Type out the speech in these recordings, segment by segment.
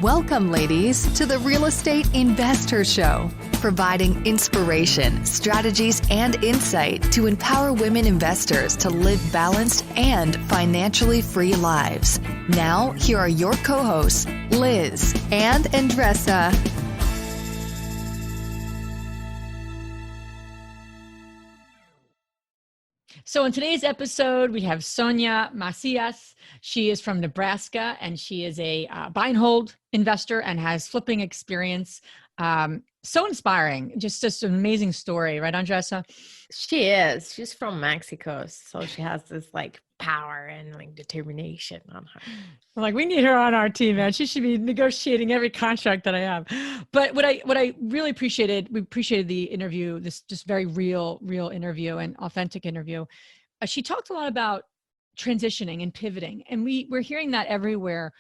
Welcome, ladies, to the Real Estate Investor Show, providing inspiration, strategies, and insight to empower women investors to live balanced and financially free lives. Now, here are your co-hosts, Liz and Andressa. So in today's episode, we have Sonia Macias. She is from Nebraska, and she is a buy and hold investor and has flipping experience. So inspiring, just an amazing story, right, Andressa? She is. She's from Mexico, so she has this power and determination on her. I'm we need her on our team, man. She should be negotiating every contract that I have. But what I really appreciated, we appreciated the interview, this just very real interview and authentic interview. She talked a lot about transitioning and pivoting, and we're hearing that everywhere.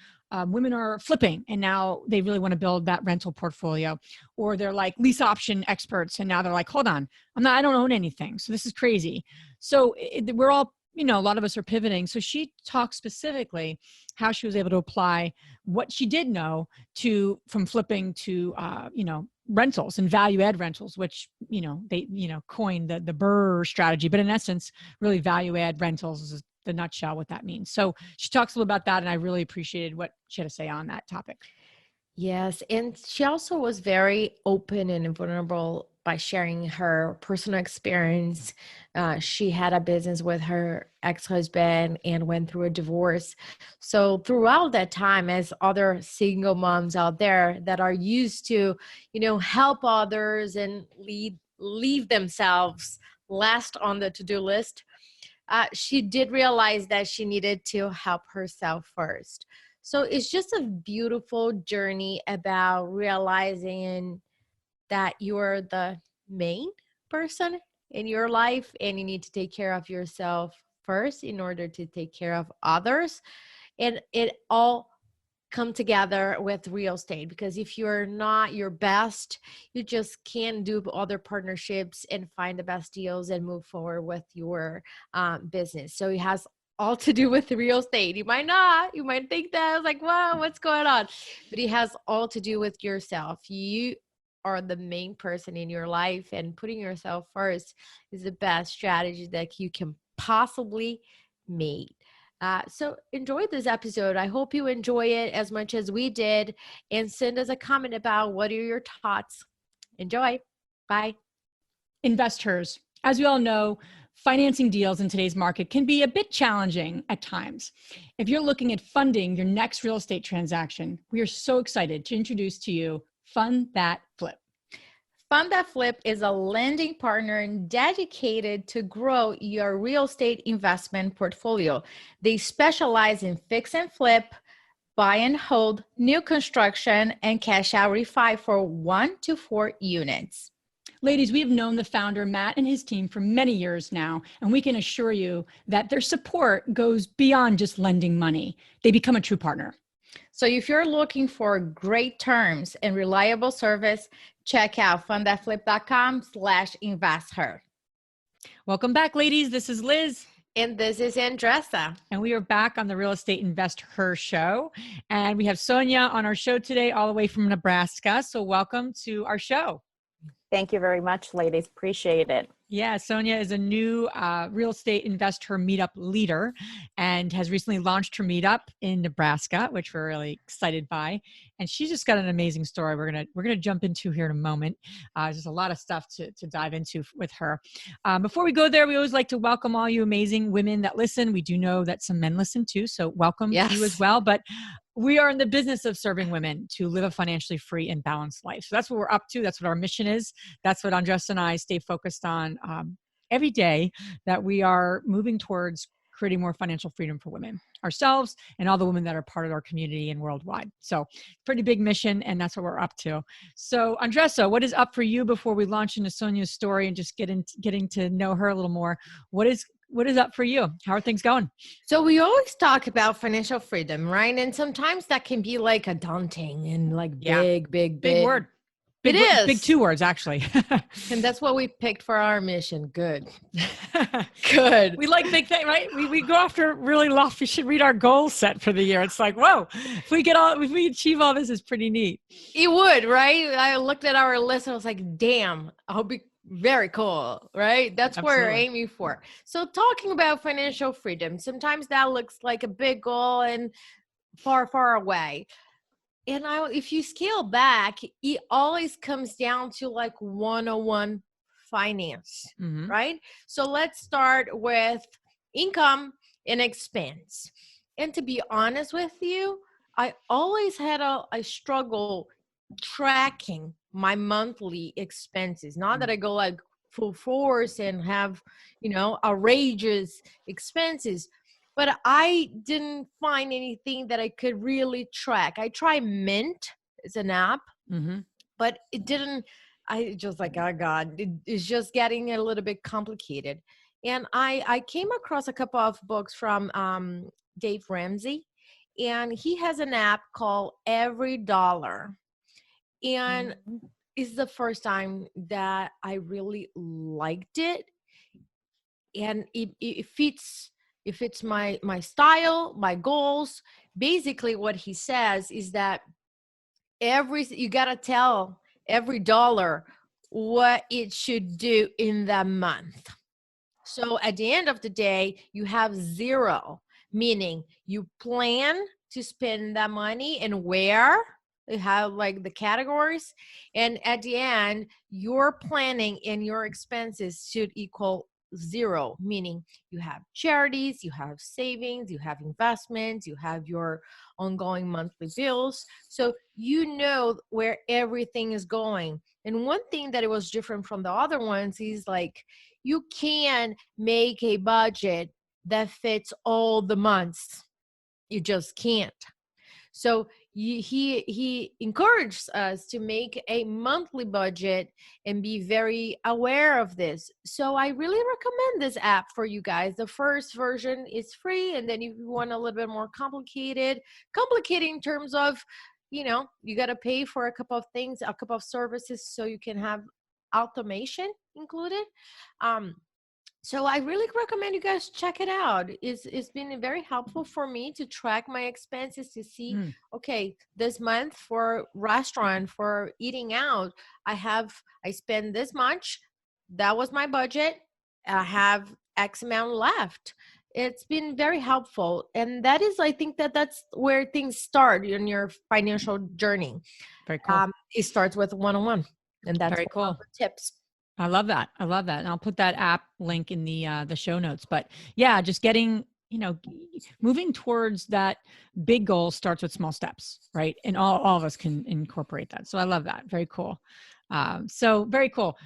Women are flipping, and now they really want to build that rental portfolio, or they're lease option experts, and now they're hold on, I don't own anything, so this is crazy. So we're all, a lot of us are pivoting. So she talked specifically how she was able to apply what she did know from flipping to, rentals and value add rentals, which, they, coined the BRRRR strategy, but in essence, really value add rentals is the nutshell what that means. So she talks a little about that, and I really appreciated what she had to say on that topic. Yes, and she also was very open and vulnerable by sharing her personal experience. She had a business with her ex-husband and went through a divorce. So throughout that time, as other single moms out there that are used to, help others and leave themselves last on the to-do list, she did realize that she needed to help herself first. So it's just a beautiful journey about realizing that you're the main person in your life and you need to take care of yourself first in order to take care of others. And it all come together with real estate, because if you're not your best, you just can't do other partnerships and find the best deals and move forward with your business. So it has all to do with real estate. You might think that wow, what's going on? But it has all to do with yourself. You are the main person in your life, and putting yourself first is the best strategy that you can possibly make. So enjoy this episode. I hope you enjoy it as much as we did, and send us a comment about what are your thoughts. Enjoy. Bye. Investors, as we all know, financing deals in today's market can be a bit challenging at times. If you're looking at funding your next real estate transaction, we are so excited to introduce to you Fund That Flip. Fund That Flip is a lending partner dedicated to grow your real estate investment portfolio. They specialize in fix and flip, buy and hold, new construction, and cash out refi for 1 to 4 units. Ladies, we've known the founder, Matt, and his team for many years now, and we can assure you that their support goes beyond just lending money. They become a true partner. So if you're looking for great terms and reliable service, check out fundthatflip.com/investher. Welcome back, ladies. This is Liz. And this is Andressa. And we are back on the Real Estate Investor Show. And we have Sonia on our show today, all the way from Nebraska. So welcome to our show. Thank you very much, ladies. Appreciate it. Yeah, Sonia is a new real estate investor meetup leader and has recently launched her meetup in Nebraska, which we're really excited by. And she's just got an amazing story we're gonna jump into here in a moment. There's a lot of stuff to dive into with her. Before we go there, we always like to welcome all you amazing women that listen. We do know that some men listen too, so welcome to you as well. But we are in the business of serving women to live a financially free and balanced life. So that's what we're up to. That's what our mission is. That's what Andressa and I stay focused on every day, that we are moving towards creating more financial freedom for women, ourselves, and all the women that are part of our community and worldwide. So pretty big mission, and that's what we're up to. So Andressa, what is up for you before we launch into Sonia's story and just getting to know her a little more? What is up for you? How are things going? So we always talk about financial freedom, right? And sometimes that can be a daunting and big word. Big, It is. big 2 words, actually. And that's what we picked for our mission. Good. Good. We like big things, right? We go after really lofty. We should read our goal set for the year. It's like, whoa, if we achieve all this, it's pretty neat. It would, right? I looked at our list and I was like, damn, I'll be very cool, right? That's what we're Absolutely. aiming for. So talking about financial freedom, sometimes that looks like a big goal and far, far away. And if you scale back, it always comes down to like 101 finance, Mm-hmm. right? So let's start with income and expense. And to be honest with you, I always had a struggle tracking my monthly expenses. Not that I go like full force and have, outrageous expenses, but I didn't find anything that I could really track. I tried Mint, it's an app, Mm-hmm. but it didn't. I just like, oh God, it's just getting a little bit complicated. And I came across a couple of books from Dave Ramsey, and he has an app called Every Dollar. And it's the first time that I really liked it. And it fits my style, my goals. Basically what he says is that you got to tell every dollar what it should do in that month. So at the end of the day, you have zero, meaning you plan to spend that money and where. You have like the categories. And at the end, your planning and your expenses should equal zero, meaning you have charities, you have savings, you have investments, you have your ongoing monthly bills. So you know where everything is going. And one thing that it was different from the other ones is like, you can make a budget that fits all the months. You just can't. So he encouraged us to make a monthly budget and be very aware of this. So I really recommend this app for you guys. The first version is free, and then if you want a little bit more complicated in terms of, you got to pay for a couple of things, a couple of services, so you can have automation included. So I really recommend you guys check it out. It's been very helpful for me to track my expenses, to see, okay, this month for restaurant, for eating out, I spend this much. That was my budget. I have X amount left. It's been very helpful. And that is, I think that's where things start in your financial journey. Very cool. It starts with 101. And that's very cool. Tips. I love that. And I'll put that app link in the show notes. But yeah, just getting, moving towards that big goal starts with small steps, right? And all of us can incorporate that. So I love that. Very cool. So very cool.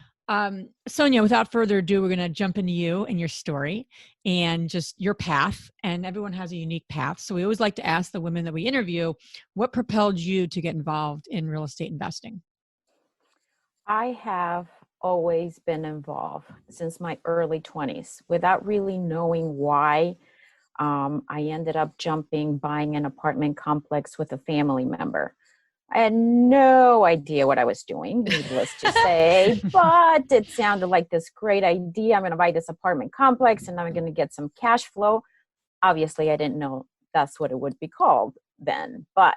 Sonia, without further ado, we're going to jump into you and your story and just your path. And everyone has a unique path. So we always like to ask the women that we interview, what propelled you to get involved in real estate investing? I have always been involved since my early 20s without really knowing why. I ended up buying an apartment complex with a family member. I had no idea what I was doing, needless to say, but it sounded like this great idea. I'm going to buy this apartment complex and I'm going to get some cash flow. Obviously, I didn't know that's what it would be called then. But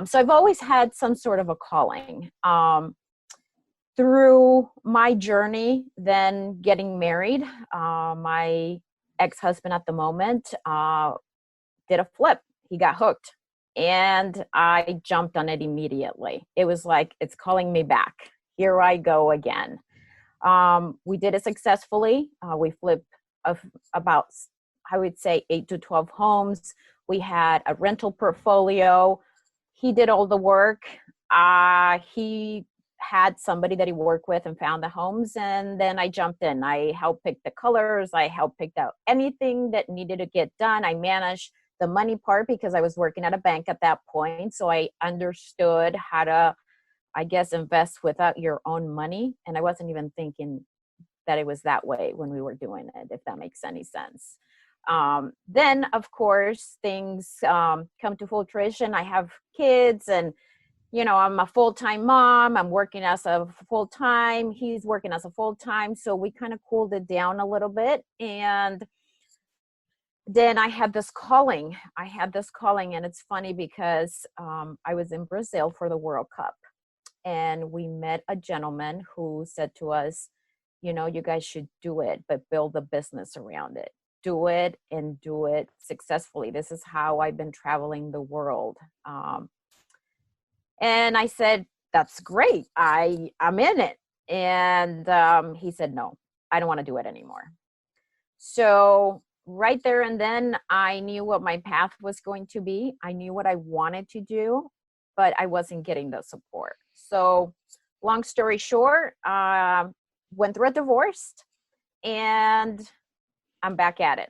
so I've always had some sort of a calling. Through my journey, then getting married, my ex-husband at the moment did a flip. He got hooked and I jumped on it immediately. It was like, it's calling me back. Here I go again. We did it successfully. We flipped about, I would say, 8 to 12 homes. We had a rental portfolio. He did all the work. He had somebody that he worked with and found the homes, and then I jumped in. I helped pick the colors. I helped pick out anything that needed to get done. I managed the money part because I was working at a bank at that point, so I understood how to, I guess, invest without your own money, and I wasn't even thinking that it was that way when we were doing it, if that makes any sense. Then, of course, things come to full fruition. I have kids, and I'm a full-time mom. I'm working as a full-time. He's working as a full-time. So we kind of cooled it down a little bit. And then I had this calling. And it's funny because I was in Brazil for the World Cup. And we met a gentleman who said to us, you guys should do it, but build a business around it. Do it and do it successfully. This is how I've been traveling the world. And I said, that's great. I'm in it. And he said, no, I don't want to do it anymore. So right there and then I knew what my path was going to be. I knew what I wanted to do, but I wasn't getting the support. So long story short, went through a divorce and I'm back at it.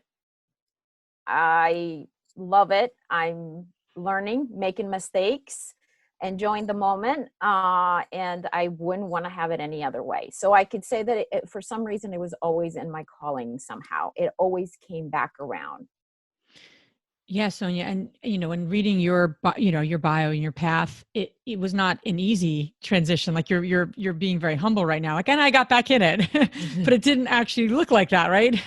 I love it. I'm learning, making mistakes, enjoying the moment, and I wouldn't want to have it any other way. So I could say that for some reason, it was always in my calling somehow. It always came back around. Yeah, Sonia, and in reading your your bio and your path, it was not an easy transition. Like you're being very humble right now. Like, and I got back in it, but it didn't actually look like that, right?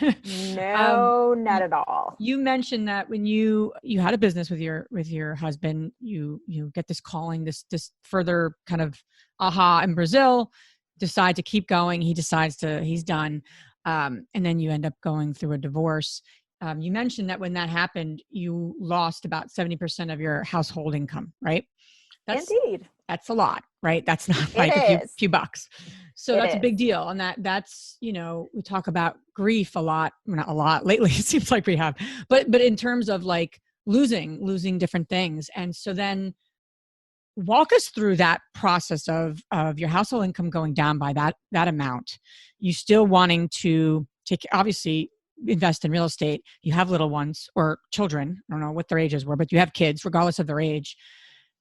No, not at all. You mentioned that when you had a business with your husband, you get this calling, this further kind of aha in Brazil, decide to keep going. He decides he's done, and then you end up going through a divorce. You mentioned that when that happened, you lost about 70% of your household income, right? Indeed. That's a lot, right? That's not like a few bucks. So that's a big deal. And that's, we talk about grief a lot, well, not a lot lately, it seems like we have, but in terms of like losing different things. And so then walk us through that process of your household income going down by that amount. You still wanting to obviously invest in real estate. You have little ones or children. I don't know what their ages were, but you have kids regardless of their age.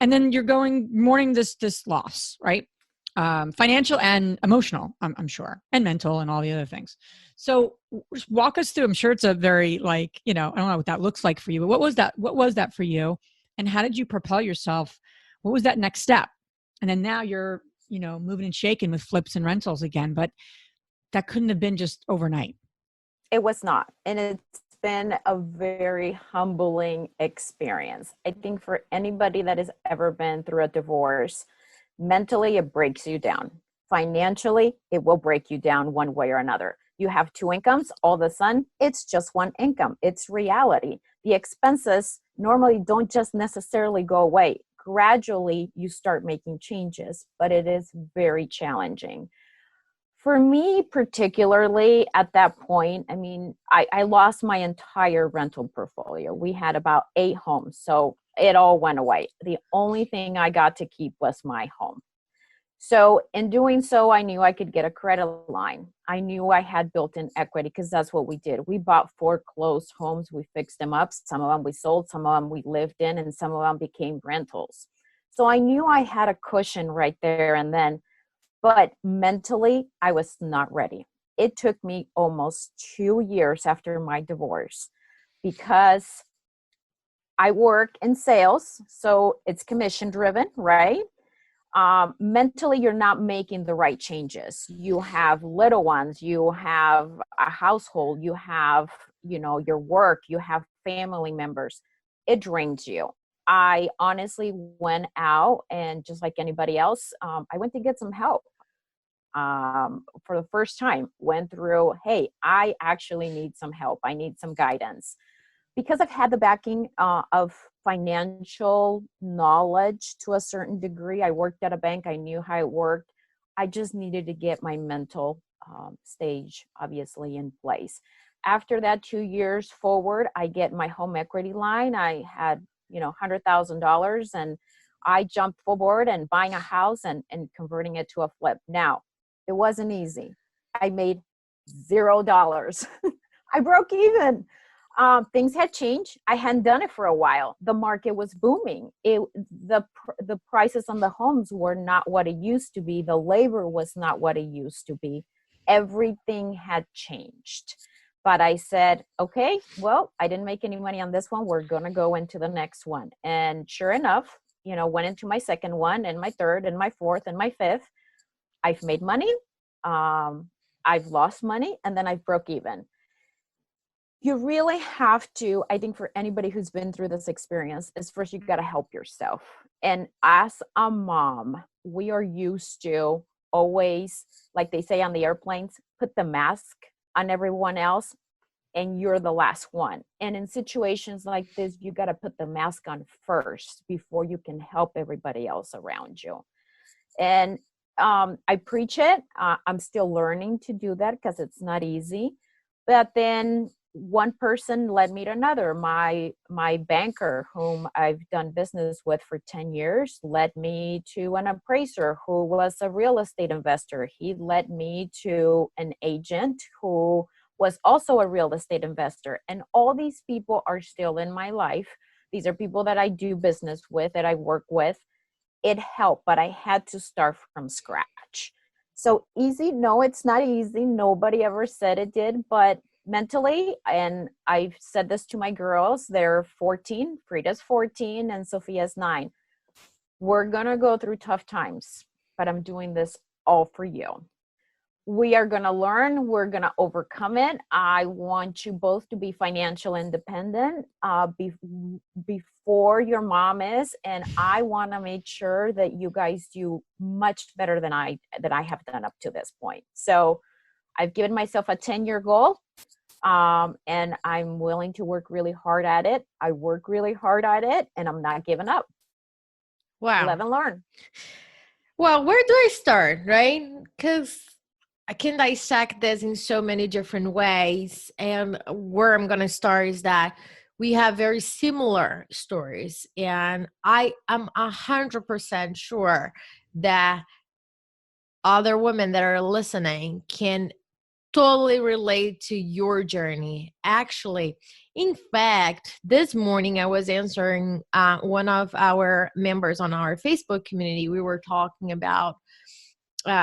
And then you're mourning this loss, right? Financial and emotional, I'm sure, and mental and all the other things. So just walk us through. I'm sure it's a very I don't know what that looks like for you, but what was that for you? And how did you propel yourself? What was that next step? And then now you're, moving and shaking with flips and rentals again, but that couldn't have been just overnight. It was not. And it's been a very humbling experience. I think for anybody that has ever been through a divorce, mentally, it breaks you down. Financially, it will break you down one way or another. You have two incomes, all of a sudden, it's just one income. It's reality. The expenses normally don't just necessarily go away. Gradually, you start making changes, but it is very challenging. For me, particularly at that point, I lost my entire rental portfolio. We had about 8 homes, so it all went away. The only thing I got to keep was my home. So in doing so, I knew I could get a credit line. I knew I had built-in equity because that's what we did. We bought foreclosed homes. We fixed them up. Some of them we sold, some of them we lived in, and some of them became rentals. So I knew I had a cushion right there and then. But mentally, I was not ready. It took me almost 2 years after my divorce because I work in sales, so it's commission driven, right? Mentally, you're not making the right changes. You have little ones, you have a household, you have, your work, you have family members. It drains you. I honestly went out and just like anybody else, I went to get some help. For the first time, went through, hey, I actually need some help. I need some guidance. Because I've had the backing of financial knowledge to a certain degree. I worked at a bank. I knew how it worked. I just needed to get my mental stage, obviously, in place. After that 2 years forward, I get my home equity line. I had, $100,000 and I jumped forward and buying a house and converting it to a flip. Now, it wasn't easy. I made $0. I broke even. Things had changed. I hadn't done it for a while. The market was booming. The prices on the homes were not what it used to be. The labor was not what it used to be. Everything had changed. But I said, okay, well, I didn't make any money on this one. We're going to go into the next one. And sure enough, went into my second one and my third and my fourth and my fifth. I've made money. I've lost money, and then I've broke even. You really have to, I think for anybody who's been through this experience, is first you got to help yourself. And as a mom, we are used to always, like they say on the airplanes, put the mask on everyone else and you're the last one. And in situations like this, you got to put the mask on first before you can help everybody else around you. And I preach it. I'm still learning to do that because it's not easy. But then one person led me to another. My banker, whom I've done business with for 10 years, led me to an appraiser who was a real estate investor. He led me to an agent who was also a real estate investor. And all these people are still in my life. These are people that I do business with, that I work with. It helped, but I had to start from scratch. So easy? No, it's not easy. Nobody ever said it did, but mentally, and I've said this to my girls, they're 14, Frida's 14, and Sophia's 9. We're going to go through tough times, but I'm doing this all for you. We are going to learn. We're going to overcome it. I want you both to be financial independent before your mom is, and I want to make sure that you guys do much better than I have done up to this point. So I've given myself a 10-year goal. And I'm willing to work really hard at it. I work really hard at it, and I'm not giving up. Wow. Live and learn. Well, where do I start, right? Because I can dissect this in so many different ways. And where I'm going to start is that we have very similar stories. And I am 100% sure that other women that are listening can totally relate to your journey. Actually, in fact, this morning I was answering one of our members on our Facebook community. We were talking about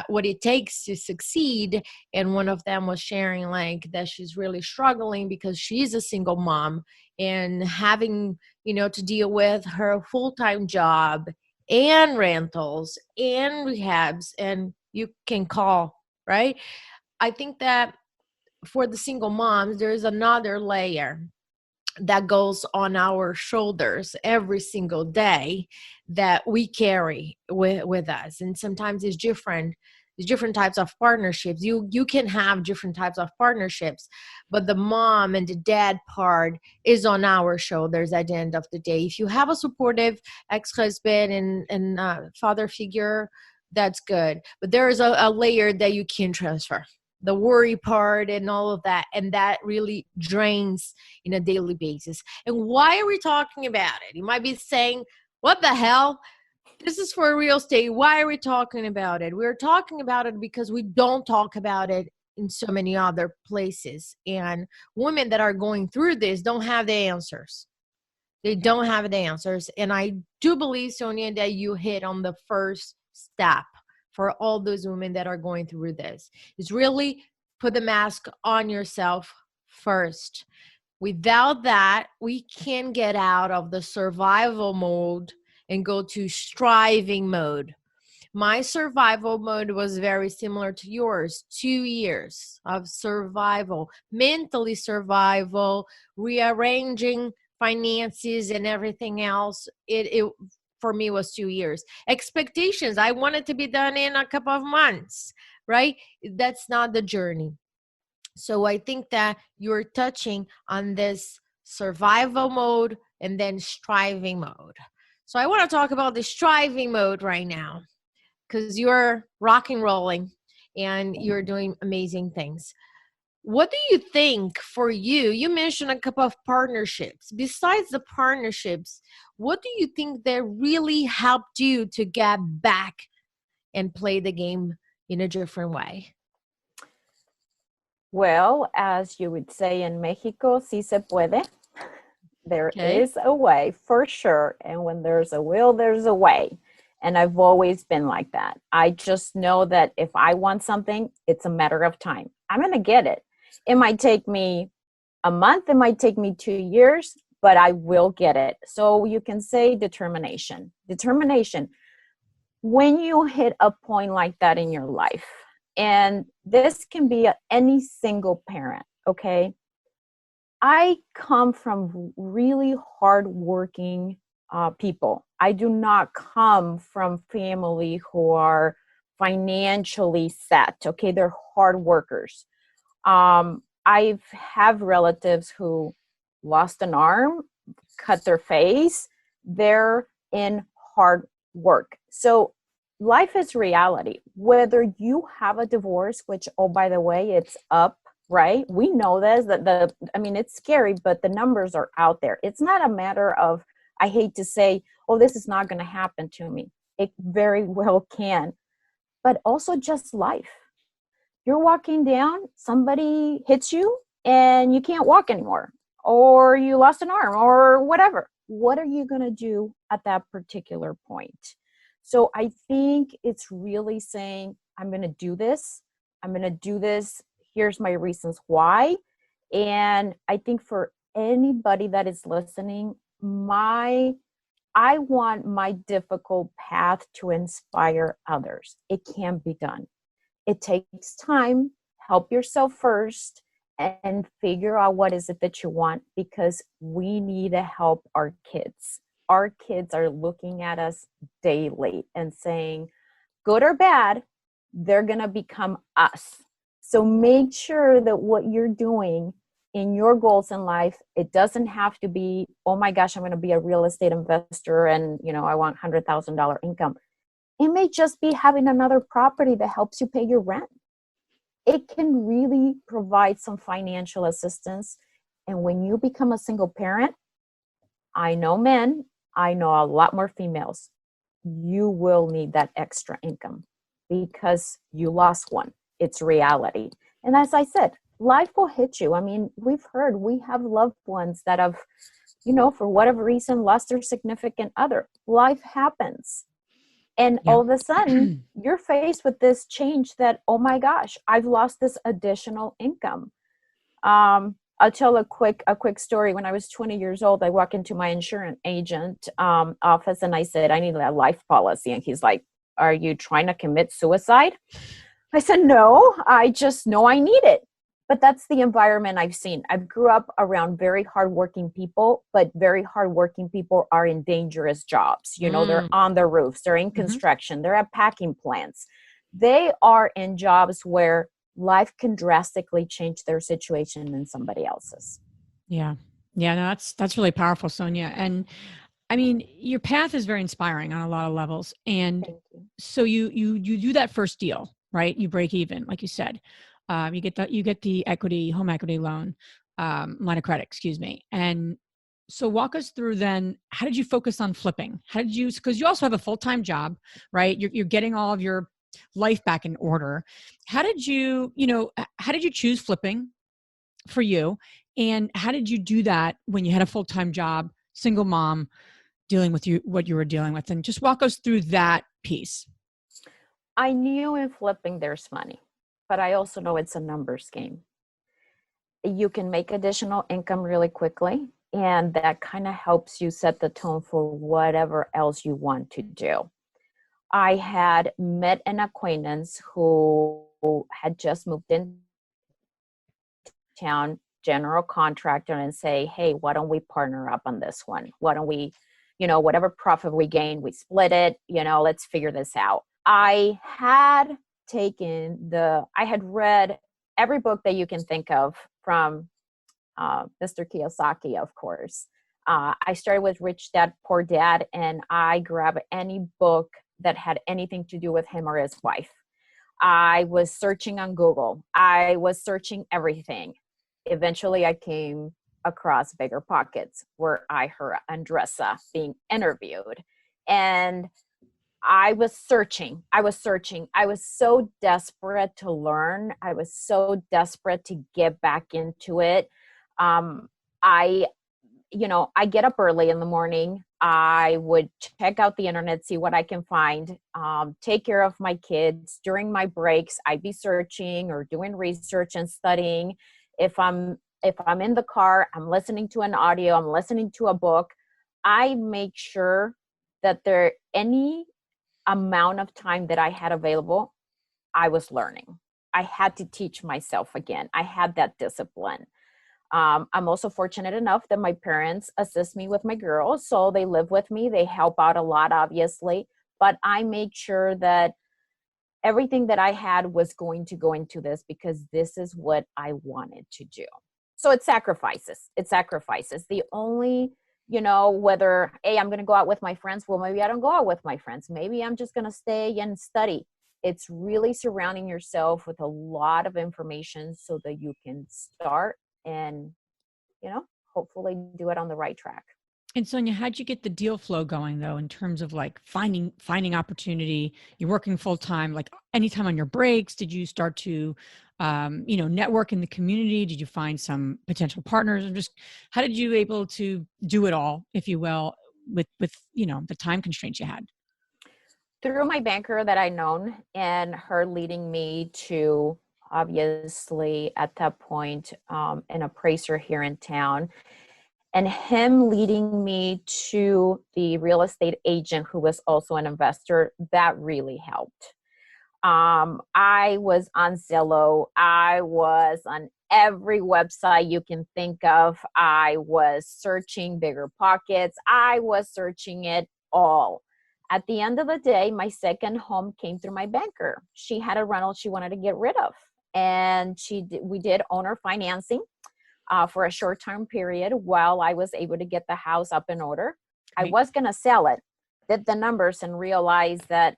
what it takes to succeed, and one of them was sharing like that she's really struggling because she's a single mom and having to deal with her full-time job and rentals and rehabs, and you can call, right? I think that for the single moms, there is another layer that goes on our shoulders every single day that we carry with us. And sometimes it's different. There's different types of partnerships. You can have different types of partnerships, but the mom and the dad part is on our shoulders at the end of the day. If you have a supportive ex-husband and father figure, that's good. But there is a layer that you can transfer. The worry part and all of that. And that really drains in a daily basis. And why are we talking about it? You might be saying, what the hell? This is for real estate. Why are we talking about it? We're talking about it because we don't talk about it in so many other places. And women that are going through this don't have the answers. They don't have the answers. And I do believe, Sonia, that you hit on the first step for all those women that are going through this. Is really put the mask on yourself first. Without that, we can get out of the survival mode and go to striving mode. My survival mode was very similar to yours. 2 years of survival, mentally survival, rearranging finances and everything else. It for me was 2 years. Expectations, I wanted to be done in a couple of months, right? That's not the journey. So I think that you're touching on this survival mode and then striving mode. So I want to talk about the striving mode right now because you're rock and rolling and you're doing amazing things. What do you think for you? You mentioned a couple of partnerships. Besides the partnerships, what do you think that really helped you to get back and play the game in a different way? Well, as you would say in Mexico, sí se puede. There is a way for sure. And when there's a will, there's a way. And I've always been like that. I just know that if I want something, it's a matter of time. I'm going to get it. It might take me a month. It might take me 2 years, but I will get it. So you can say determination. Determination. When you hit a point like that in your life, and this can be any single parent, okay? I come from really hardworking people. I do not come from family who are financially set, okay? They're hard workers. I have relatives who lost an arm, cut their face. They're in hard work. So life is reality. Whether you have a divorce, which, oh, by the way, it's up, right? We know this, it's scary, but the numbers are out there. It's not a matter of, I hate to say, oh, this is not going to happen to me. It very well can, but also just life. You're walking down, somebody hits you and you can't walk anymore, or you lost an arm or whatever. What are you going to do at that particular point? So I think it's really saying, I'm going to do this. I'm going to do this. Here's my reasons why. And I think for anybody that is listening, I want my difficult path to inspire others. It can be done. It takes time. Help yourself first and figure out what is it that you want, because we need to help our kids. Our kids are looking at us daily and saying, good or bad, they're going to become us. So make sure that what you're doing in your goals in life, it doesn't have to be, oh my gosh, I'm going to be a real estate investor and, I want $100,000 income. It may just be having another property that helps you pay your rent. It can really provide some financial assistance. And when you become a single parent, I know men, I know a lot more females, you will need that extra income because you lost one. It's reality. And as I said, life will hit you. We have loved ones that have, for whatever reason, lost their significant other. Life happens. And all of a sudden, you're faced with this change that, oh my gosh, I've lost this additional income. I'll tell a quick story. When I was 20 years old, I walked into my insurance agent office and I said, I need a life policy. And he's like, are you trying to commit suicide? I said, no, I just know I need it. But that's the environment I've seen. I grew up around very hardworking people, but very hardworking people are in dangerous jobs. They're on the roofs, they're in construction, they're at packing plants. They are in jobs where life can drastically change their situation than somebody else's. Yeah. Yeah, no, that's really powerful, Sonia. And your path is very inspiring on a lot of levels. And so you do that first deal, right? You break even, like you said. You get the home equity loan, line of credit, excuse me. And so walk us through then, how did you focus on flipping? Because you also have a full-time job, right? You're getting all of your life back in order. How did you choose flipping for you? And how did you do that when you had a full-time job, single mom, dealing with what you were dealing with? And just walk us through that piece. I knew in flipping there's money, but I also know it's a numbers game. You can make additional income really quickly, and that kind of helps you set the tone for whatever else you want to do. I had met an acquaintance who had just moved in town, general contractor, and say, hey, why don't we partner up on this one? Why don't we, whatever profit we gain, we split it, let's figure this out. I had read every book that you can think of from Mr. Kiyosaki, of course. I started with Rich Dad, Poor Dad, and I grabbed any book that had anything to do with him or his wife. I was searching on Google. I was searching everything. Eventually, I came across Bigger Pockets, where I heard Andressa being interviewed. And I was searching. I was so desperate to learn. I was so desperate to get back into it. I get up early in the morning. I would check out the internet, see what I can find, take care of my kids. During my breaks, I'd be searching or doing research and studying. If I'm if I'm in the car, I'm listening to an audio, I'm listening to a book, I make sure that any amount of time that I had available, I was learning. I had to teach myself again. I had that discipline. I'm also fortunate enough that my parents assist me with my girls. So they live with me. They help out a lot, obviously. But I make sure that everything that I had was going to go into this because this is what I wanted to do. So it sacrifices. It sacrifices. The only, whether, hey, I'm going to go out with my friends. Well, maybe I don't go out with my friends. Maybe I'm just going to stay and study. It's really surrounding yourself with a lot of information so that you can start and, hopefully do it on the right track. And Sonia, how'd you get the deal flow going though, in terms of like finding opportunity? You're working full time, like anytime on your breaks, did you start to, network in the community? Did you find some potential partners? And just how did you able to do it all, if you will, with the time constraints you had? Through my banker that I known and her leading me to, obviously at that point, an appraiser here in town, and him leading me to the real estate agent who was also an investor, that really helped. I was on Zillow. I was on every website you can think of. I was searching Bigger Pockets. I was searching it all. At the end of the day, my second home came through my banker. She had a rental she wanted to get rid of. And we did owner financing for a short-term period while I was able to get the house up in order. Great. I was going to sell it, did the numbers and realized that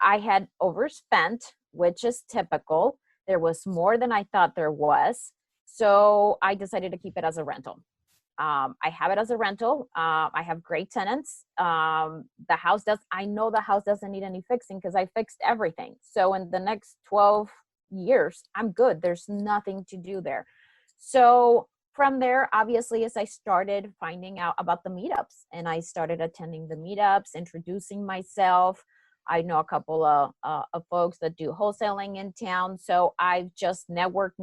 I had overspent, which is typical. There was more than I thought there was. So I decided to keep it as a rental. I have it as a rental. I have great tenants. I know the house doesn't need any fixing because I fixed everything. So in the next 12 years, I'm good. There's nothing to do there. So from there, obviously, as I started finding out about the meetups and I started attending the meetups, introducing myself, I know a couple of folks that do wholesaling in town. So I've just network.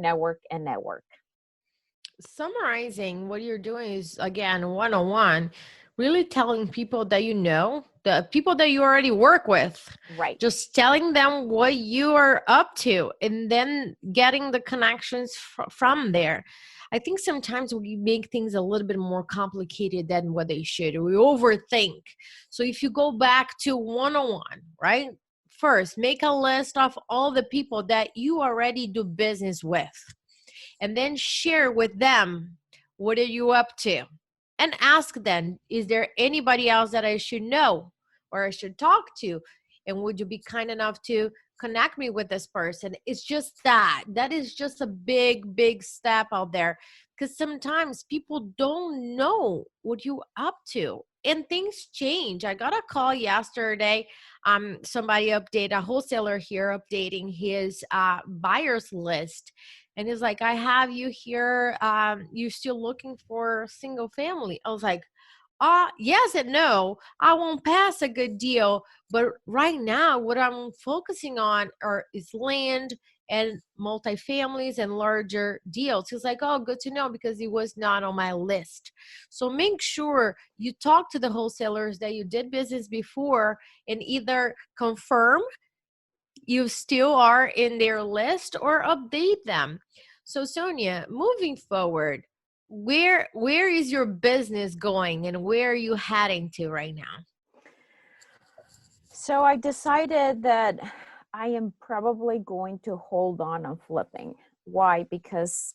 Summarizing what you're doing is, again, one-on-one, really telling people that the people that you already work with, right? Just telling them what you are up to and then getting the connections from there. I think sometimes we make things a little bit more complicated than what they should. We overthink. So if you go back to one-on-one, right? First, make a list of all the people that you already do business with. And then share with them, what are you up to? And ask them, is there anybody else that I should know or I should talk to? And would you be kind enough to connect me with this person? It's just that is just a big, big step out there. Because sometimes people don't know what you up to. And things change. I got a call yesterday. Somebody a wholesaler here updating his buyers list. And he's like, I have you here. You still looking for single family? I was like, yes and no. I won't pass a good deal. But right now, what I'm focusing on is land and multifamilies and larger deals. He's like, oh, good to know, because it was not on my list. So make sure you talk to the wholesalers that you did business before and either confirm you still are in their list or update them. So Sonia, moving forward, where is your business going and where are you heading to right now? So I decided that I am probably going to hold on flipping. Why? Because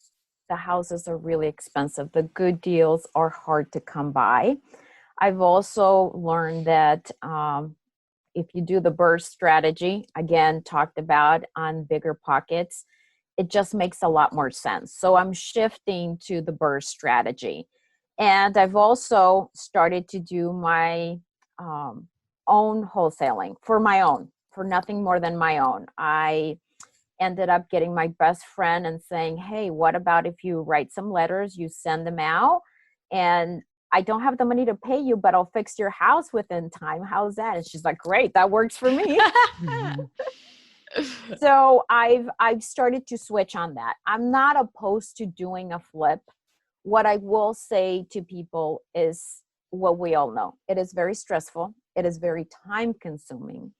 the houses are really expensive. The good deals are hard to come by. I've also learned that if you do the burst strategy, again, talked about on Bigger Pockets, it just makes a lot more sense. So I'm shifting to the burst strategy. And I've also started to do my own wholesaling for nothing more than my own. I ended up getting my best friend and saying, hey, what about if you write some letters, you send them out, and I don't have the money to pay you, but I'll fix your house within time. How's that? And she's like, great, that works for me. So I've started to switch on that. I'm not opposed to doing a flip. What I will say to people is what we all know. It is very stressful. It is very time consuming.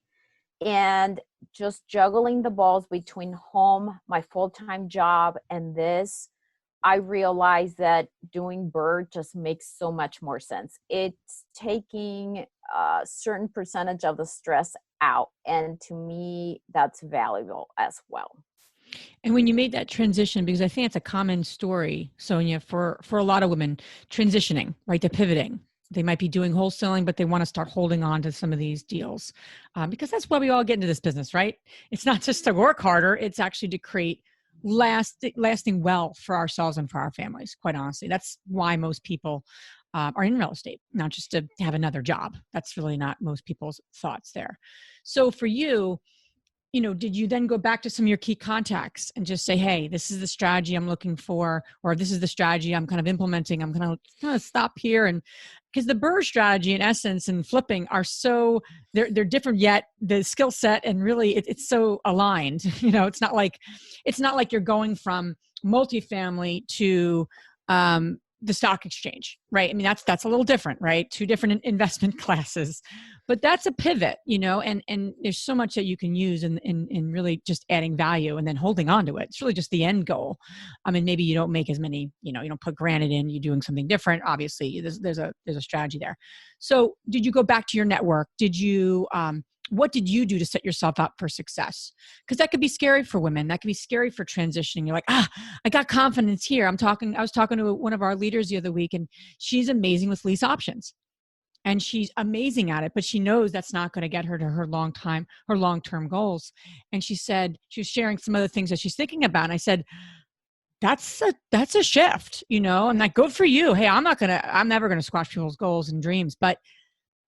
And just juggling the balls between home, my full-time job, and this, I realized that doing Bird just makes so much more sense. It's taking a certain percentage of the stress out. And to me, that's valuable as well. And when you made that transition, because I think it's a common story, Sonia, for a lot of women transitioning, right? They're pivoting. They might be doing wholesaling, but they want to start holding on to some of these deals because that's why we all get into this business, right? It's not just to work harder. It's actually to create lasting wealth for ourselves and for our families, quite honestly. That's why most people are in real estate, not just to have another job. That's really not most people's thoughts there. So for you, did you then go back to some of your key contacts and just say, hey, this is the strategy I'm looking for, or this is the strategy I'm kind of implementing. I'm going to stop here. And because the Burr strategy in essence and flipping are so, they're different, yet the skill set and really it's so aligned. It's not like you're going from multifamily to, the stock exchange, right? I mean, that's a little different, right? Two different investment classes, but that's a pivot, and there's so much that you can use in really just adding value and then holding on to it. It's really just the end goal. I mean, maybe you don't make as many, you don't put granite in, you're doing something different. Obviously there's a strategy there. So did you go back to your network? What did you do to set yourself up for success? Because that could be scary for women. That could be scary for transitioning. You're like, I got confidence here. I was talking to one of our leaders the other week, and she's amazing with lease options. And she's amazing at it, but she knows that's not going to get her to her long-term goals. And she said, she was sharing some other things that she's thinking about. And I said, that's a shift, and like, good for you. Hey, I'm never going to squash people's goals and dreams, but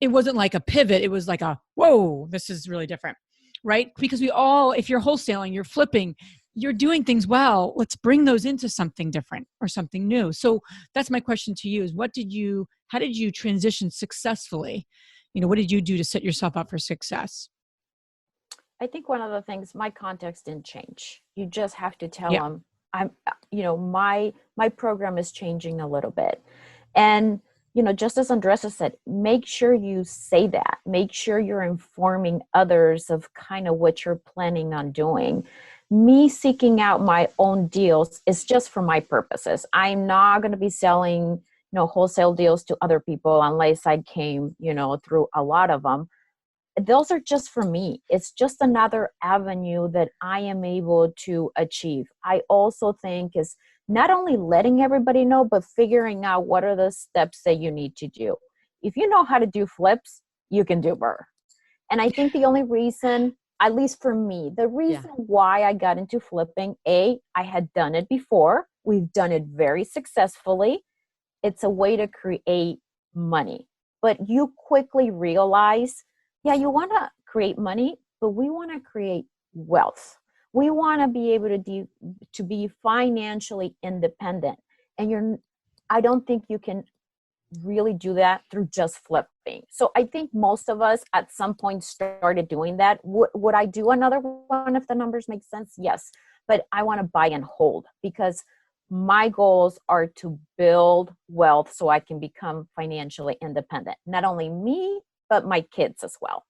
it wasn't like a pivot. It was like whoa, this is really different, right? Because if you're wholesaling, you're flipping, you're doing things well, let's bring those into something different or something new. So that's my question to you is how did you transition successfully? What did you do to set yourself up for success? I think one of the things, my context didn't change. You just have to tell them my program is changing a little bit. And just as Andressa said, make sure you say that. Make sure you're informing others of kind of what you're planning on doing. Me seeking out my own deals is just for my purposes. I'm not going to be selling, wholesale deals to other people unless I came, through a lot of them. Those are just for me. It's just another avenue that I am able to achieve. I also think is not only letting everybody know, but figuring out what are the steps that you need to do. If you know how to do flips, you can do Burr. And I think the only reason, at least for me, the reason why I got into flipping, I had done it before. We've done it very successfully. It's a way to create money. But you quickly realize, you want to create money, but we want to create wealth. We want to be able to be financially independent. And I don't think you can really do that through just flipping. So I think most of us at some point started doing that. Would I do another one if the numbers make sense? Yes. But I want to buy and hold because my goals are to build wealth so I can become financially independent. Not only me, but my kids as well.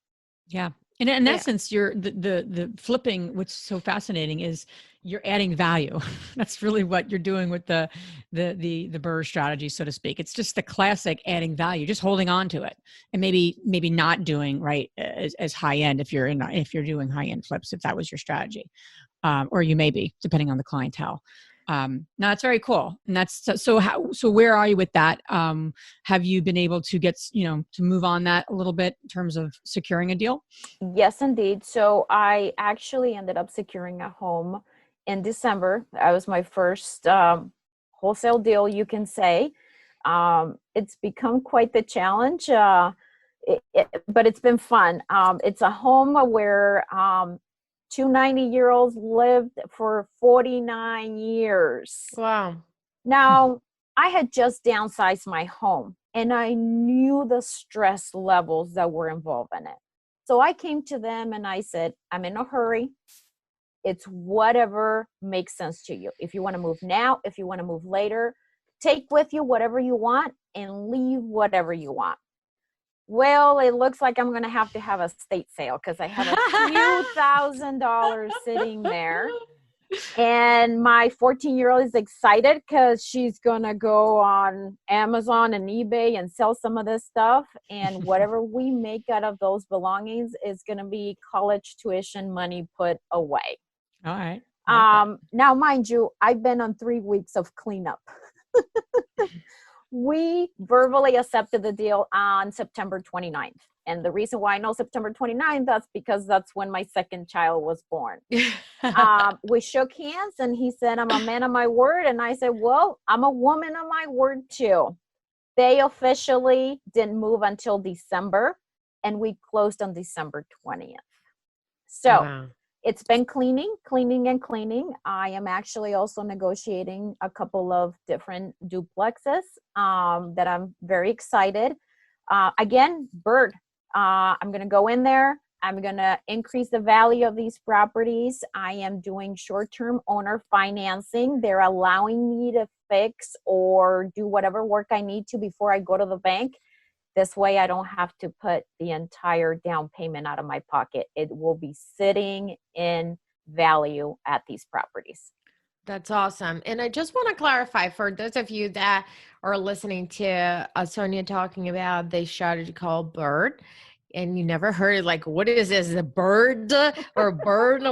Yeah. And in essence, you're the flipping, what's so fascinating is you're adding value. That's really what you're doing with the Burr strategy, so to speak. It's just the classic adding value, just holding on to it, and maybe not doing right as high end if you're doing high end flips, if that was your strategy, or you may be depending on the clientele. No, it's very cool. And that's so where are you with that? Have you been able to get, to move on that a little bit in terms of securing a deal? Yes, indeed. So I actually ended up securing a home in December. That was my first wholesale deal, you can say. It's become quite the challenge, but it's been fun. It's a home where two 90-year-olds lived for 49 years. Wow. Now, I had just downsized my home and I knew the stress levels that were involved in it. So I came to them and I said, I'm in a hurry. It's whatever makes sense to you. If you want to move now, if you want to move later, take with you whatever you want and leave whatever you want. Well, it looks like I'm going to have a estate sale because I have a few $1,000s sitting there. And my 14-year-old is excited because she's going to go on Amazon and eBay and sell some of this stuff. And whatever we make out of those belongings is going to be college tuition money put away. All right. Now, mind you, I've been on 3 weeks of cleanup. We verbally accepted the deal on September 29th. And the reason why I know September 29th, that's because that's when my second child was born. We shook hands and he said, I'm a man of my word. And I said, well, I'm a woman of my word too. They officially didn't move until December and we closed on December 20th. So it's been cleaning. I am actually also negotiating a couple of different duplexes that I'm very excited. Again, Bird, I'm going to go in there. I'm going to increase the value of these properties. I am doing short-term owner financing. They're allowing me to fix or do whatever work I need to before I go to the bank. This way I don't have to put the entire down payment out of my pocket. It will be sitting in value at these properties. That's awesome. And I just want to clarify for those of you that are listening to Sonia talking about the strategy called Bird, and you never heard it, like, what is this, a bird or bird?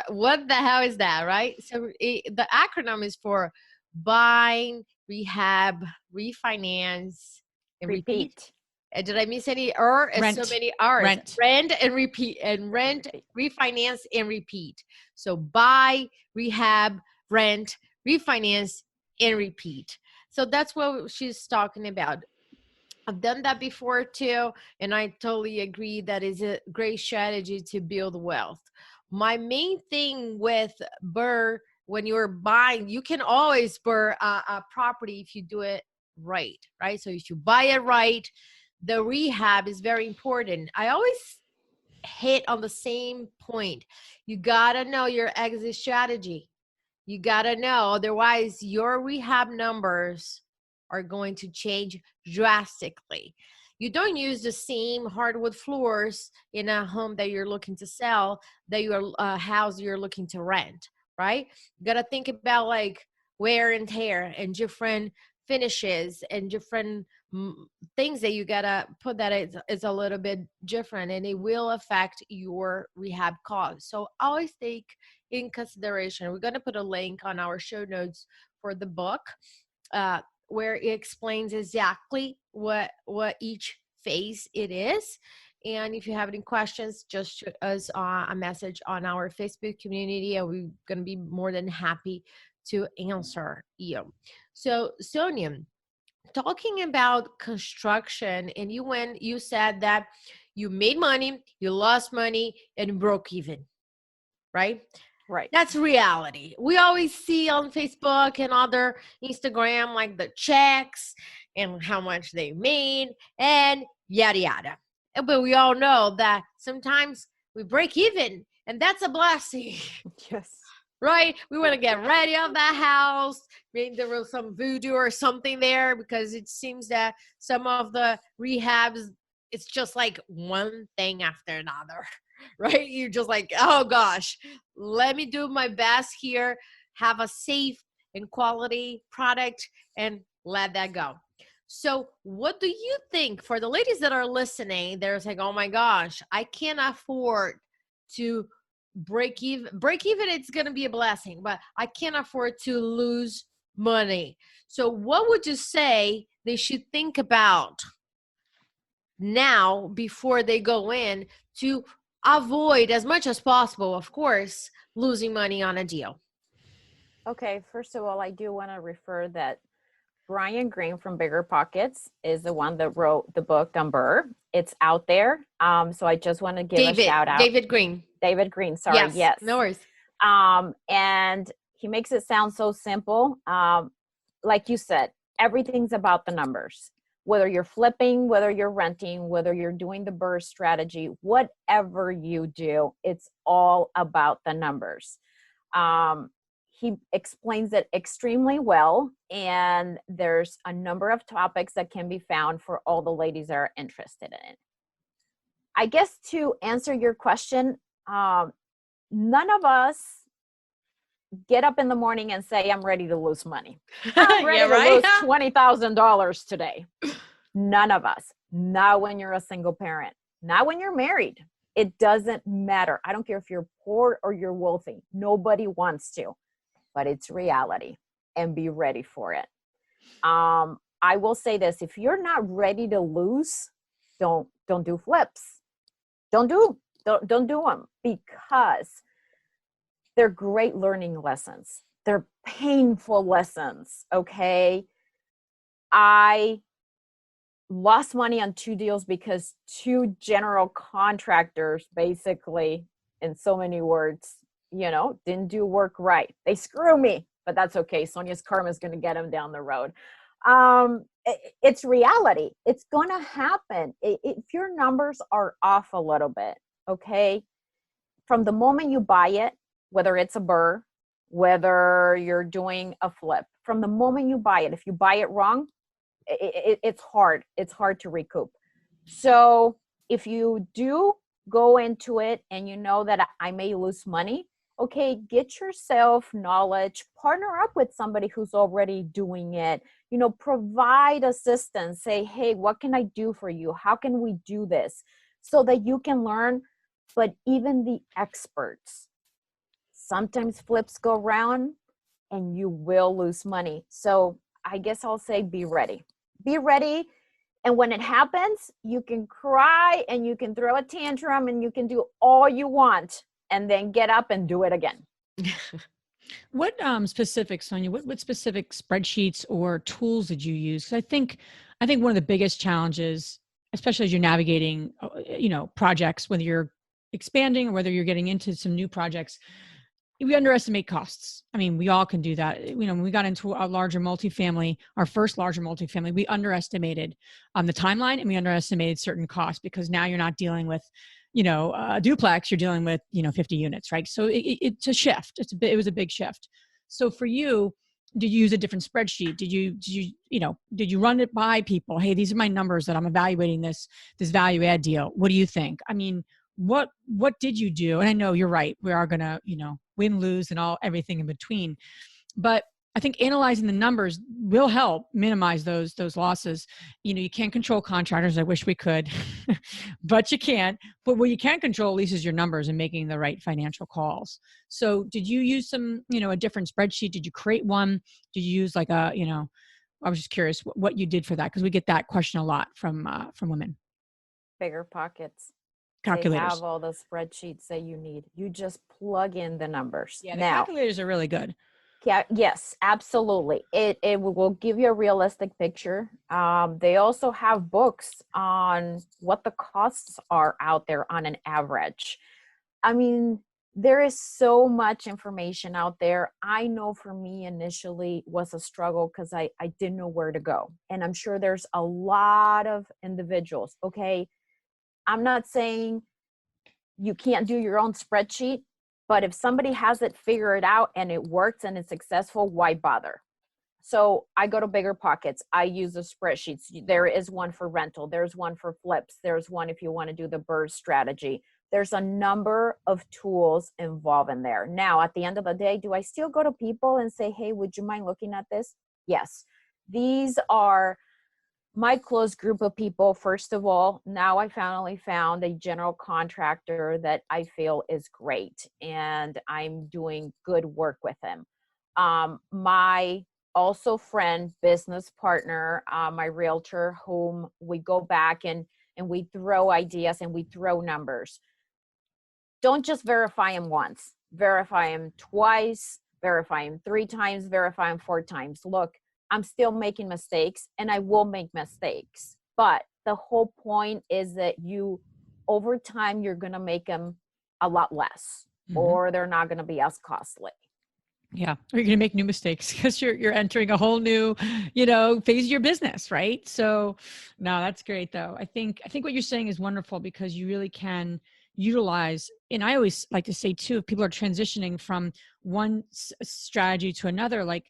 What the hell is that, right? So the acronym is for buying, rehab, refinance, and repeat. Did I miss any Rent. So many R's. Rent and repeat, and rent, refinance, and repeat. So buy, rehab, rent, refinance, and repeat. So that's what she's talking about. I've done that before too, and I totally agree that is a great strategy to build wealth. My main thing with BRRRR, when you're buying, you can always BRRRR a property if you do it right? So if you buy it right, the rehab is very important. I always hit on the same point. You gotta know your exit strategy. You gotta know, otherwise your rehab numbers are going to change drastically. You don't use the same hardwood floors in a home that you're looking to sell, that your house you're looking to rent, right? You gotta think about like wear and tear and different finishes and different things that you gotta put that is a little bit different, and it will affect your rehab costs. So always take in consideration. We're going to put a link on our show notes for the book where it explains exactly what each phase it is. And if you have any questions, just shoot us a message on our Facebook community, and we're going to be more than happy to answer you. So Sonia, talking about construction, and you said that you made money, you lost money, and broke even, right? Right. That's reality. We always see on Facebook and other Instagram, like the checks and how much they made and yada, yada. But we all know that sometimes we break even, and that's a blessing. Yes. Right? We want to get ready of that house. Maybe there was some voodoo or something there, because it seems that some of the rehabs, it's just like one thing after another, right? You're just like, oh gosh, let me do my best here, have a safe and quality product, and let that go. So what do you think for the ladies that are listening? They're saying, oh my gosh, I can't afford to break even, it's going to be a blessing, but I can't afford to lose money. So what would you say they should think about now before they go in to avoid as much as possible, of course, losing money on a deal? Okay, first of all, I do want to refer that Brian Green from Bigger Pockets is the one that wrote the book on BRRRR. It's out there. So I just want to give a shout out. David Green, sorry. Yes. No worries. And he makes it sound so simple. Like you said, everything's about the numbers. whether you're flipping, whether you're renting, whether you're doing the BRRRR strategy, whatever you do, it's all about the numbers. He explains it extremely well, and there's a number of topics that can be found for all the ladies that are interested in it. I guess to answer your question, none of us get up in the morning and say, I'm ready to lose money. I'm ready to lose $20,000 today. None of us. Not when you're a single parent. Not when you're married. It doesn't matter. I don't care if you're poor or you're wealthy. Nobody wants to, but it's reality, and be ready for it. I will say this: if you're not ready to lose, don't do flips. Don't do them, because they're great learning lessons. They're painful lessons. Okay. I lost money on 2 deals because 2 general contractors, basically, in so many words, didn't do work right. They screw me, but that's okay. Sonia's karma is going to get them down the road. It's reality. It's going to happen. If your numbers are off a little bit, okay, from the moment you buy it, whether it's a BRRRR, whether you're doing a flip, from the moment you buy it, if you buy it wrong, it's hard. It's hard to recoup. So if you do go into it and you know that I may lose money, okay, get yourself knowledge, partner up with somebody who's already doing it, provide assistance, say, hey, what can I do for you? How can we do this? So that you can learn. But even the experts, sometimes flips go round and you will lose money. So I guess I'll say be ready. Be ready. And when it happens, you can cry and you can throw a tantrum and you can do all you want, and then get up and do it again. What specific, Sonia, what specific spreadsheets or tools did you use? 'Cause I think one of the biggest challenges, especially as you're navigating, projects, whether you're expanding or whether you're getting into some new projects, we underestimate costs. I mean, we all can do that. When we got into our first larger multifamily, we underestimated the timeline, and we underestimated certain costs, because now you're not dealing with, a duplex, you're dealing with, 50 units, right? So it's a shift. It was a big shift. So for you, did you use a different spreadsheet? Did you run it by people? Hey, these are my numbers that I'm evaluating this value add deal. What do you think? I mean, what did you do? And I know you're right. We are going to, win, lose, and everything in between. But I think analyzing the numbers will help minimize those losses. You can't control contractors. I wish we could, but you can't. But what you can control, at least, is your numbers and making the right financial calls. So did you use some, a different spreadsheet? Did you create one? Did you use I was just curious what you did for that, because we get that question a lot from women. Bigger pockets. Calculators. They have all the spreadsheets that you need. You just plug in the numbers. Yeah, the calculators are really good. Yeah, yes, absolutely. It will give you a realistic picture. They also have books on what the costs are out there on an average. I mean, there is so much information out there. I know for me initially was a struggle because I didn't know where to go. And I'm sure there's a lot of individuals. Okay, I'm not saying you can't do your own spreadsheet, but if somebody has it figured out and it works and it's successful, why bother? So I go to Bigger Pockets. I use the spreadsheets. There is one for rental. There's one for flips. There's one if you want to do the BRRRR strategy. There's a number of tools involved in there. Now, at the end of the day, do I still go to people and say, hey, would you mind looking at this? Yes. These are my close group of people. First of all, now I finally found a general contractor that I feel is great, and I'm doing good work with him. My also friend, business partner, my realtor, whom we go back and we throw ideas and we throw numbers. Don't just verify them once, verify them twice, verify them 3 times, verify them 4 times. Look, I'm still making mistakes, and I will make mistakes. But the whole point is that over time, you're going to make them a lot less, or they're not going to be as costly. Yeah. Or you're going to make new mistakes because you're entering a whole new, phase of your business. Right. So no, that's great though. I think what you're saying is wonderful because you really can utilize, and I always like to say too, if people are transitioning from one strategy to another, like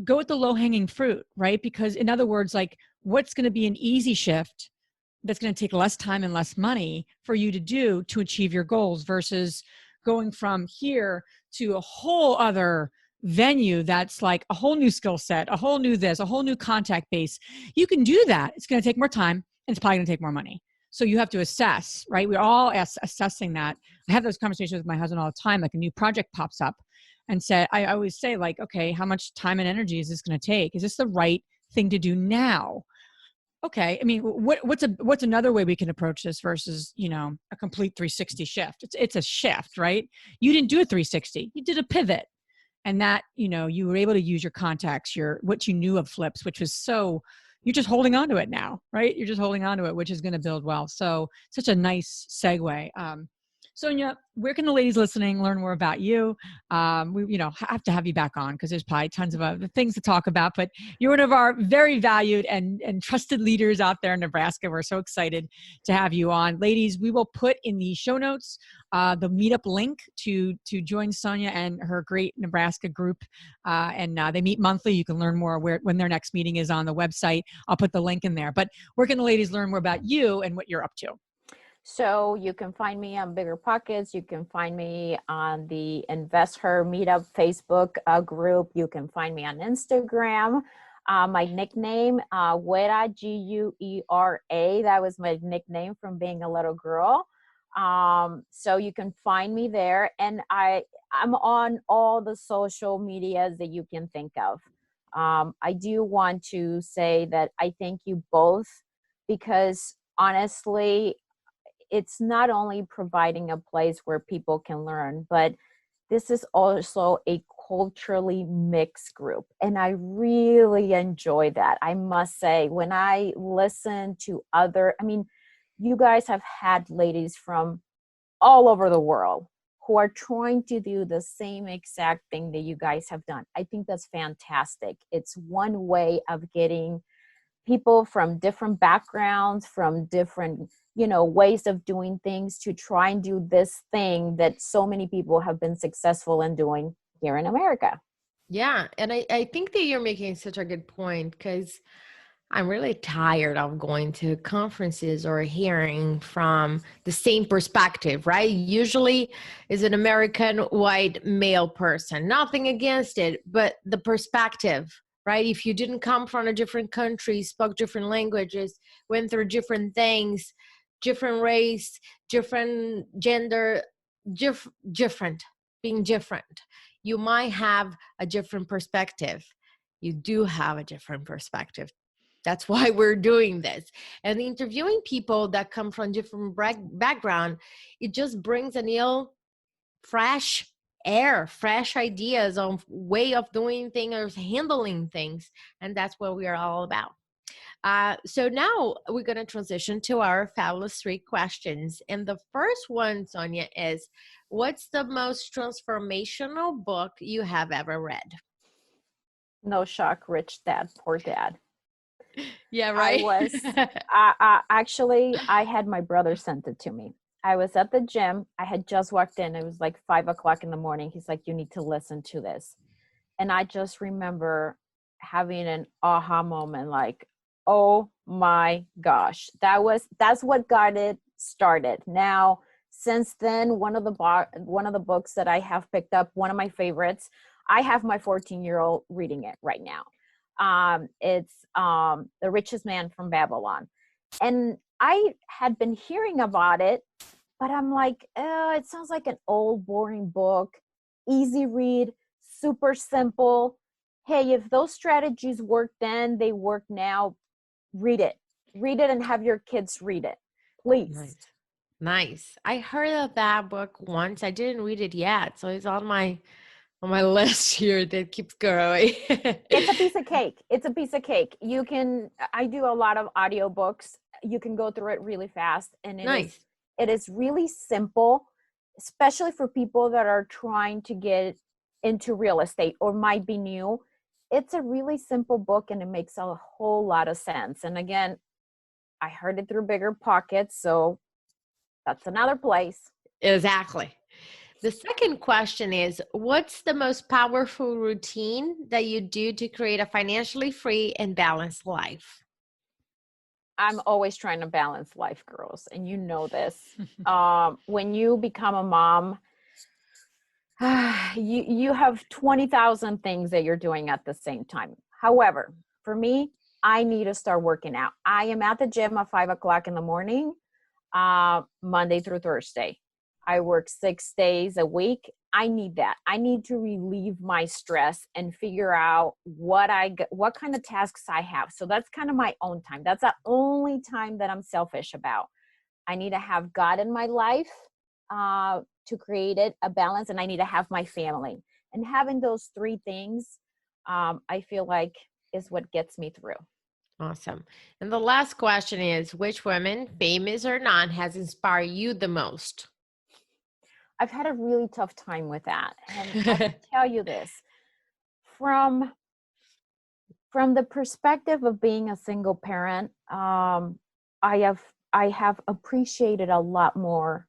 go with the low hanging fruit, right? Because in other words, like what's going to be an easy shift that's going to take less time and less money for you to do to achieve your goals versus going from here to a whole other venue that's like a whole new skill set, a whole new this, a whole new contact base. You can do that. It's going to take more time and it's probably going to take more money. So you have to assess, right? We're all assessing that. I have those conversations with my husband all the time. Like a new project pops up and I always say like, okay, how much time and energy is this going to take? Is this the right thing to do now? Okay. I mean, what's another way we can approach this versus, a complete 360 shift? It's a shift, right? You didn't do a 360. You did a pivot. And that, you were able to use your contacts, what you knew of flips, which was you're just holding on to it now, right? You're just holding on to it, which is going to build wealth. So such a nice segue. Sonia, where can the ladies listening learn more about you? We, have to have you back on because there's probably tons of other things to talk about, but you're one of our very valued and trusted leaders out there in Nebraska. We're so excited to have you on. Ladies, we will put in the show notes the meetup link to join Sonia and her great Nebraska group. And they meet monthly. You can learn more when their next meeting is on the website. I'll put the link in there. But where can the ladies learn more about you and what you're up to? So you can find me on Bigger Pockets. You can find me on the Invest Her Meetup Facebook group. You can find me on Instagram. My nickname, Guera, Guera. That was my nickname from being a little girl. So you can find me there. And I'm on all the social medias that you can think of. I do want to say that I thank you both because honestly, it's not only providing a place where people can learn, but this is also a culturally mixed group. And I really enjoy that. I must say, when I listen to you guys have had ladies from all over the world who are trying to do the same exact thing that you guys have done. I think that's fantastic. It's one way of getting people from different backgrounds, from different ways of doing things to try and do this thing that so many people have been successful in doing here in America. Yeah. And I think that you're making such a good point because I'm really tired of going to conferences or hearing from the same perspective, right? Usually is an American white male person, nothing against it, but the perspective, right? If you didn't come from a different country, spoke different languages, went through different things, different race, different gender, being different, you might have a different perspective. You do have a different perspective. That's why we're doing this. And interviewing people that come from different background, it just brings fresh air, fresh ideas of way of doing things or handling things. And that's what we are all about. So now we're going to transition to our fabulous 3 questions. And the first one, Sonia, is what's the most transformational book you have ever read? No Shock, Rich Dad, Poor Dad. Yeah, right. I had my brother sent it to me. I was at the gym. I had just walked in. It was like 5:00 in the morning. He's like, you need to listen to this. And I just remember having an aha moment, like, oh my gosh, that's what got it started. Now, since then, one of the books that I have picked up, one of my favorites, I have my 14-year-old reading it right now. It's The Richest Man from Babylon. And I had been hearing about it, but I'm like, it sounds like an old, boring book, easy read, super simple. Hey, if those strategies work then, they work now, read it and have your kids read it, please. Nice. I heard of that book once. I didn't read it yet, so it's on my list here that keeps growing. It's a piece of cake. I do a lot of audiobooks. You can go through it really fast, and it is really simple, especially for people that are trying to get into real estate or might be new, it's a really simple book and it makes a whole lot of sense. And again, I heard it through Bigger Pockets, so that's another place. Exactly. The second question is, what's the most powerful routine that you do to create a financially free and balanced life? I'm always trying to balance life, girls, and you know this. When you become a mom, you have 20,000 things that you're doing at the same time. However, for me, I need to start working out. I am at the gym at 5 o'clock in the morning, Monday through Thursday. I work 6 days a week. I need that. I need to relieve my stress and figure out what kind of tasks I have. So that's kind of my own time. That's the only time that I'm selfish about. I need to have God in my life to create a balance, and I need to have my family. And having those three things, I feel like is what gets me through. Awesome. And the last question is, which woman, famous or not, has inspired you the most? I've had a really tough time with that. And I can tell you this, from the perspective of being a single parent, I have appreciated a lot more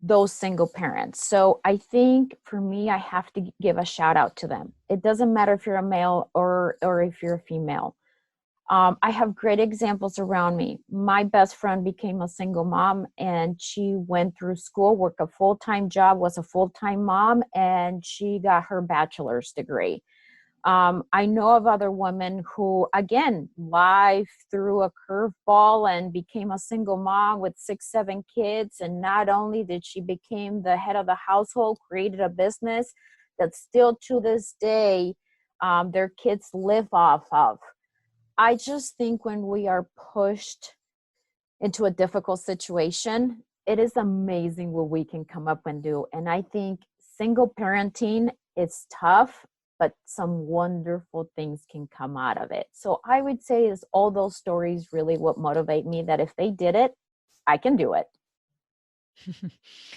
those single parents. So I think for me, I have to give a shout out to them. It doesn't matter if you're a male or if you're a female. I have great examples around me. My best friend became a single mom, and she went through school, worked a full-time job, was a full-time mom, and she got her bachelor's degree. I know of other women who, again, life threw a curveball and became a single mom with 6, 7 kids. And not only did she become the head of the household, created a business that still to this day, their kids live off of. I just think when we are pushed into a difficult situation, it is amazing what we can come up and do. And I think single parenting is tough, but some wonderful things can come out of it. So I would say is all those stories really what motivate me, that if they did it, I can do it.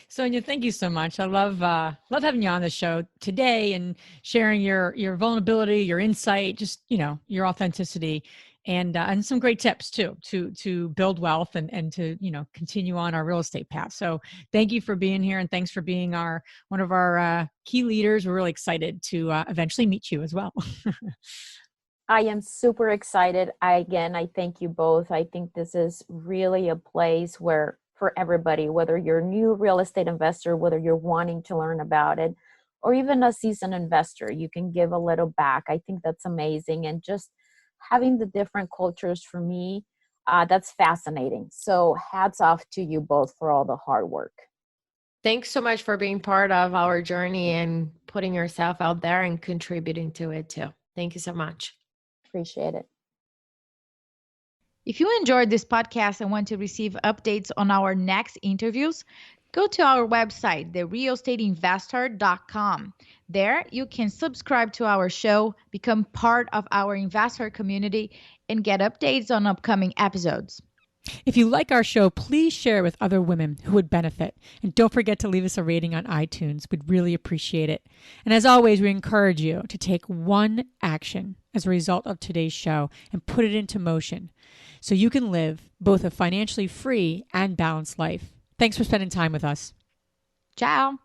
Sonia, thank you so much. I love having you on the show today and sharing your vulnerability, your insight, just, your authenticity, and some great tips too, to build wealth and to, continue on our real estate path. So thank you for being here, and thanks for being one of our key leaders. We're really excited to eventually meet you as well. I am super excited. I thank you both. I think this is really a place where for everybody, whether you're a new real estate investor, whether you're wanting to learn about it, or even a seasoned investor, you can give a little back. I think that's amazing. And just having the different cultures for me, that's fascinating. So hats off to you both for all the hard work. Thanks so much for being part of our journey and putting yourself out there and contributing to it too. Thank you so much. Appreciate it. If you enjoyed this podcast and want to receive updates on our next interviews, go to our website, therealestateinvestor.com. There, you can subscribe to our show, become part of our investor community, and get updates on upcoming episodes. If you like our show, please share with other women who would benefit. And don't forget to leave us a rating on iTunes. We'd really appreciate it. And as always, we encourage you to take one action as a result of today's show and put it into motion so you can live both a financially free and balanced life. Thanks for spending time with us. Ciao.